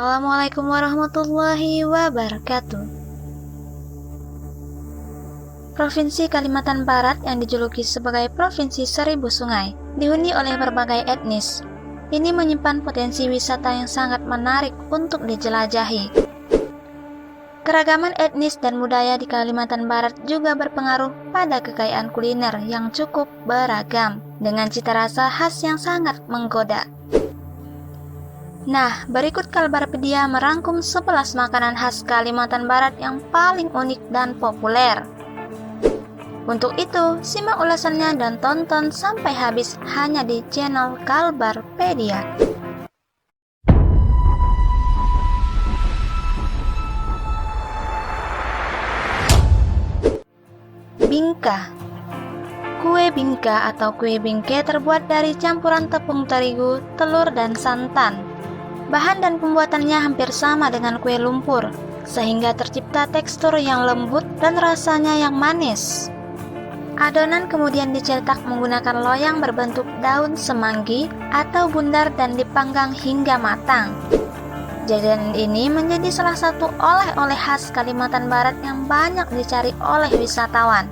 Assalamualaikum warahmatullahi wabarakatuh. Provinsi Kalimantan Barat yang dijuluki sebagai Provinsi Seribu Sungai dihuni oleh berbagai etnis. Ini menyimpan potensi wisata yang sangat menarik untuk dijelajahi. Keragaman etnis dan budaya di Kalimantan Barat juga berpengaruh pada kekayaan kuliner yang cukup beragam, dengan cita rasa khas yang sangat menggoda. Nah, berikut Kalbarpedia merangkum 11 makanan khas Kalimantan Barat yang paling unik dan populer. Untuk itu, simak ulasannya dan tonton sampai habis hanya di channel Kalbarpedia. Bingka. Kue bingka atau kue bingke terbuat dari campuran tepung terigu, telur, dan santan. Bahan dan pembuatannya hampir sama dengan kue lumpur, sehingga tercipta tekstur yang lembut dan rasanya yang manis. Adonan kemudian dicetak menggunakan loyang berbentuk daun semanggi atau bundar dan dipanggang hingga matang. Jajanan ini menjadi salah satu oleh-oleh khas Kalimantan Barat yang banyak dicari oleh wisatawan.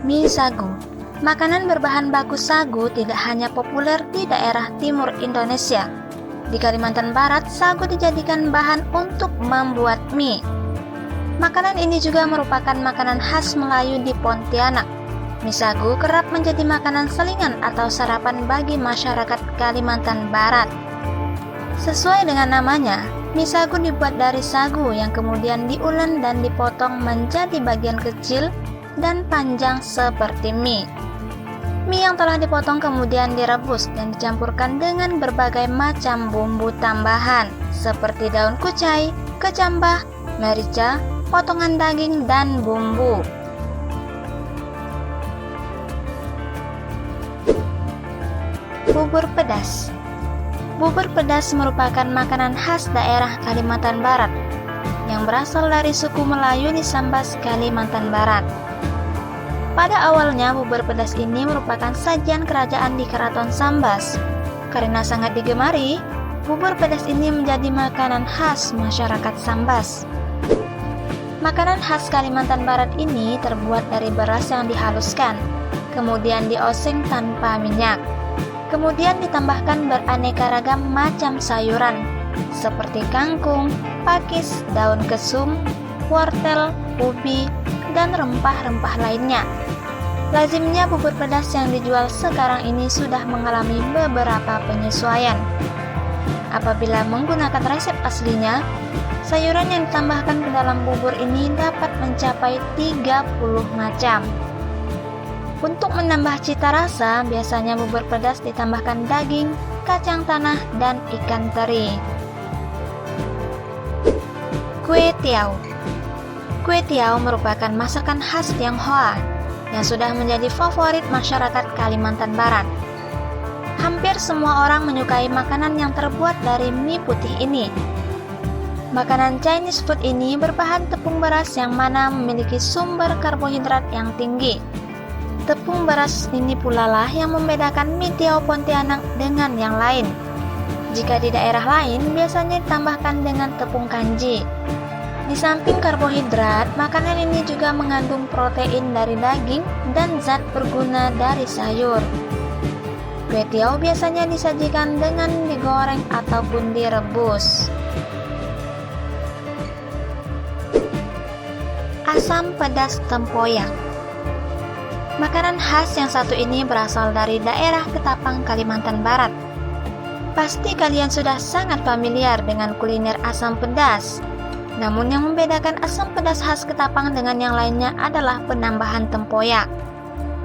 Mie sagu. Makanan berbahan baku sagu tidak hanya populer di daerah timur Indonesia. Di Kalimantan Barat, sagu dijadikan bahan untuk membuat mie. Makanan ini juga merupakan makanan khas Melayu di Pontianak. Mie sagu kerap menjadi makanan selingan atau sarapan bagi masyarakat Kalimantan Barat. Sesuai dengan namanya, mie sagu dibuat dari sagu yang kemudian diulen dan dipotong menjadi bagian kecil dan panjang seperti mie. Mie yang telah dipotong kemudian direbus dan dicampurkan dengan berbagai macam bumbu tambahan seperti daun kucai, kecambah, merica, potongan daging, dan bumbu. Bubur pedas. Bubur pedas merupakan makanan khas daerah Kalimantan Barat yang berasal dari suku Melayu di Sambas, Kalimantan Barat. Pada awalnya, bubur pedas ini merupakan sajian kerajaan di Keraton Sambas. Karena sangat digemari, bubur pedas ini menjadi makanan khas masyarakat Sambas. Makanan khas Kalimantan Barat ini terbuat dari beras yang dihaluskan, kemudian dioseng tanpa minyak. Kemudian ditambahkan beraneka ragam macam sayuran, seperti kangkung, pakis, daun kesum, wortel, ubi, dan rempah-rempah lainnya. Lazimnya bubur pedas yang dijual sekarang ini sudah mengalami beberapa penyesuaian. Apabila menggunakan resep aslinya, sayuran yang ditambahkan ke dalam bubur ini dapat mencapai 30 macam. Untuk menambah cita rasa, biasanya bubur pedas ditambahkan daging, kacang tanah, dan ikan teri. Kue tiaw. Kue tiaw merupakan masakan khas Tionghoa yang sudah menjadi favorit masyarakat Kalimantan Barat. Hampir semua orang menyukai makanan yang terbuat dari mie putih ini. Makanan Chinese food ini berbahan tepung beras yang mana memiliki sumber karbohidrat yang tinggi. Tepung beras ini pula lah yang membedakan mie tiaw Pontianak dengan yang lain. Jika di daerah lain, biasanya ditambahkan dengan tepung kanji. Di samping karbohidrat, makanan ini juga mengandung protein dari daging dan zat berguna dari sayur. Kue tiaw biasanya disajikan dengan digoreng ataupun direbus. Asam pedas tempoyak. Makanan khas yang satu ini berasal dari daerah Ketapang, Kalimantan Barat. Pasti kalian sudah sangat familiar dengan kuliner asam pedas. Namun yang membedakan asam pedas khas Ketapang dengan yang lainnya adalah penambahan tempoyak.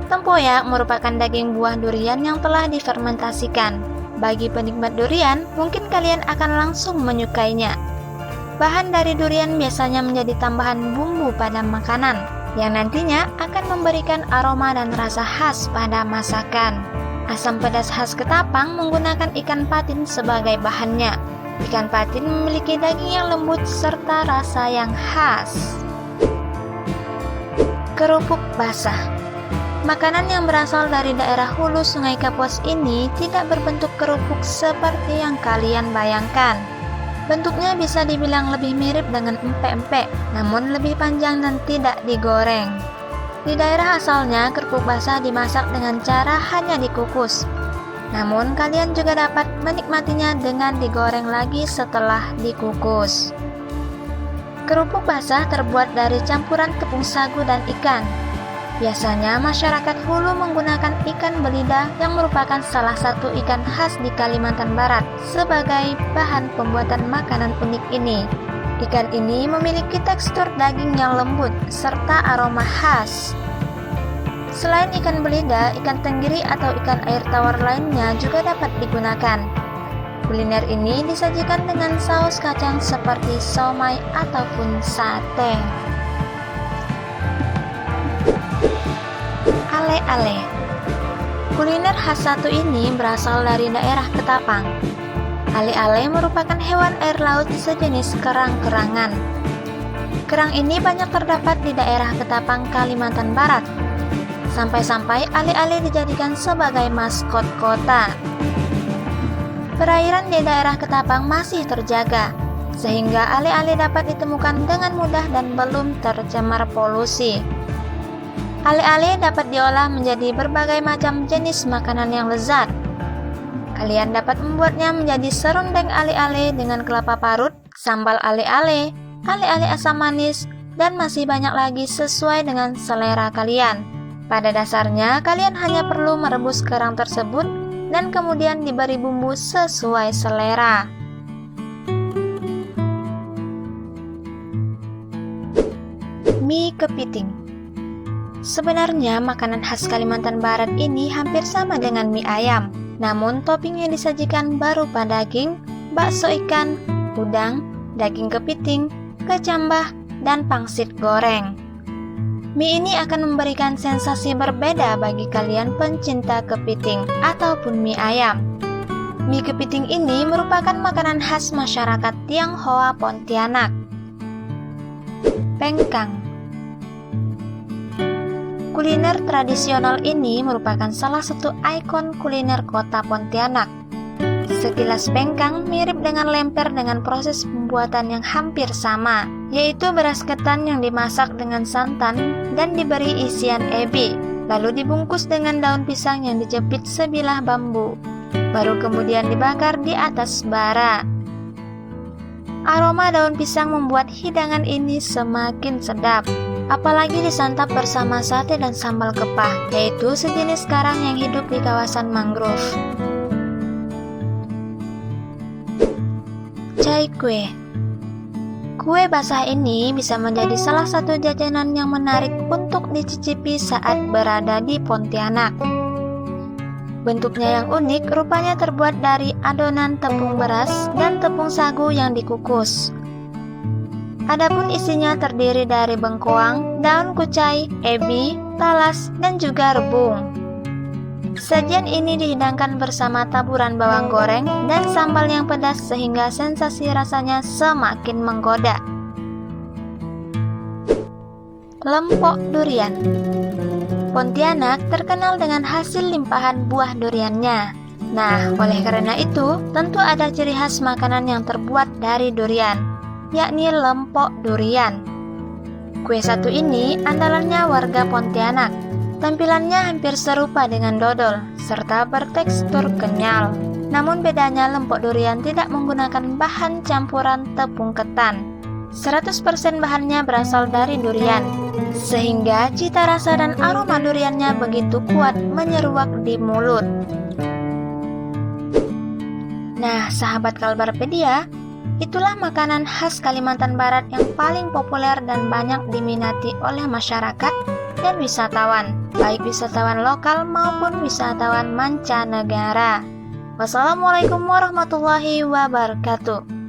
Tempoyak merupakan daging buah durian yang telah difermentasikan. Bagi penikmat durian, mungkin kalian akan langsung menyukainya. Bahan dari durian biasanya menjadi tambahan bumbu pada makanan, yang nantinya akan memberikan aroma dan rasa khas pada masakan. Asam pedas khas Ketapang menggunakan ikan patin sebagai bahannya. Ikan patin memiliki daging yang lembut serta rasa yang khas. Kerupuk basah. Makanan yang berasal dari daerah hulu Sungai Kapuas ini tidak berbentuk kerupuk seperti yang kalian bayangkan. Bentuknya bisa dibilang lebih mirip dengan empek-empek, namun lebih panjang dan tidak digoreng. Di daerah asalnya, kerupuk basah dimasak dengan cara hanya dikukus. Namun, kalian juga dapat menikmatinya dengan digoreng lagi setelah dikukus. Kerupuk basah terbuat dari campuran tepung sagu dan ikan. Biasanya masyarakat hulu menggunakan ikan belida yang merupakan salah satu ikan khas di Kalimantan Barat sebagai bahan pembuatan makanan unik ini. Ikan ini memiliki tekstur daging yang lembut serta aroma khas. Selain ikan belida, ikan tenggiri atau ikan air tawar lainnya juga dapat digunakan. Kuliner ini disajikan dengan saus kacang seperti siomay ataupun sate. Ale-ale. Kuliner khas satu ini berasal dari daerah Ketapang. Ale-ale merupakan hewan air laut sejenis kerang-kerangan. Kerang ini banyak terdapat di daerah Ketapang, Kalimantan Barat. Sampai-sampai ale-ale dijadikan sebagai maskot kota. Perairan di daerah Ketapang masih terjaga, sehingga ale-ale dapat ditemukan dengan mudah dan belum tercemar polusi. Ale-ale dapat diolah menjadi berbagai macam jenis makanan yang lezat. Kalian dapat membuatnya menjadi serundeng ale-ale dengan kelapa parut, sambal ale-ale, ale-ale asam manis, dan masih banyak lagi sesuai dengan selera kalian. Pada dasarnya, kalian hanya perlu merebus kerang tersebut dan kemudian diberi bumbu sesuai selera. Mie kepiting. Sebenarnya makanan khas Kalimantan Barat ini hampir sama dengan mie ayam, namun topping yang disajikan berupa daging, bakso ikan, udang, daging kepiting, kecambah, dan pangsit goreng. Mie ini akan memberikan sensasi berbeda bagi kalian pencinta kepiting ataupun mie ayam. Mie kepiting ini merupakan makanan khas masyarakat Tionghoa Pontianak. Pengkang. Kuliner tradisional ini merupakan salah satu ikon kuliner kota Pontianak. Sekilas pengkang mirip dengan lemper dengan proses pembuatan yang hampir sama, yaitu beras ketan yang dimasak dengan santan dan diberi isian ebi, lalu dibungkus dengan daun pisang yang dijepit sebilah bambu, baru kemudian dibakar di atas bara. Aroma daun pisang membuat hidangan ini semakin sedap, apalagi disantap bersama sate dan sambal kepah, yaitu sejenis karang yang hidup di kawasan mangrove. Cai kue. Kue basah ini bisa menjadi salah satu jajanan yang menarik untuk dicicipi saat berada di Pontianak. Bentuknya yang unik, rupanya terbuat dari adonan tepung beras dan tepung sagu yang dikukus. Adapun isinya terdiri dari bengkoang, daun kucai, ebi, talas, dan juga rebung. Sajian ini dihidangkan bersama taburan bawang goreng dan sambal yang pedas sehingga sensasi rasanya semakin menggoda. Lempok durian. Pontianak terkenal dengan hasil limpahan buah duriannya. Nah, oleh karena itu, tentu ada ciri khas makanan yang terbuat dari durian, yakni lempok durian. Kue satu ini andalannya warga Pontianak. Tampilannya hampir serupa dengan dodol, serta bertekstur kenyal. Namun bedanya lempok durian tidak menggunakan bahan campuran tepung ketan. 100% bahannya berasal dari durian, sehingga cita rasa dan aroma duriannya begitu kuat menyeruak di mulut. Nah, sahabat Kalbarpedia, itulah makanan khas Kalimantan Barat yang paling populer dan banyak diminati oleh masyarakat dan wisatawan, baik wisatawan lokal maupun wisatawan mancanegara. Wassalamualaikum warahmatullahi wabarakatuh.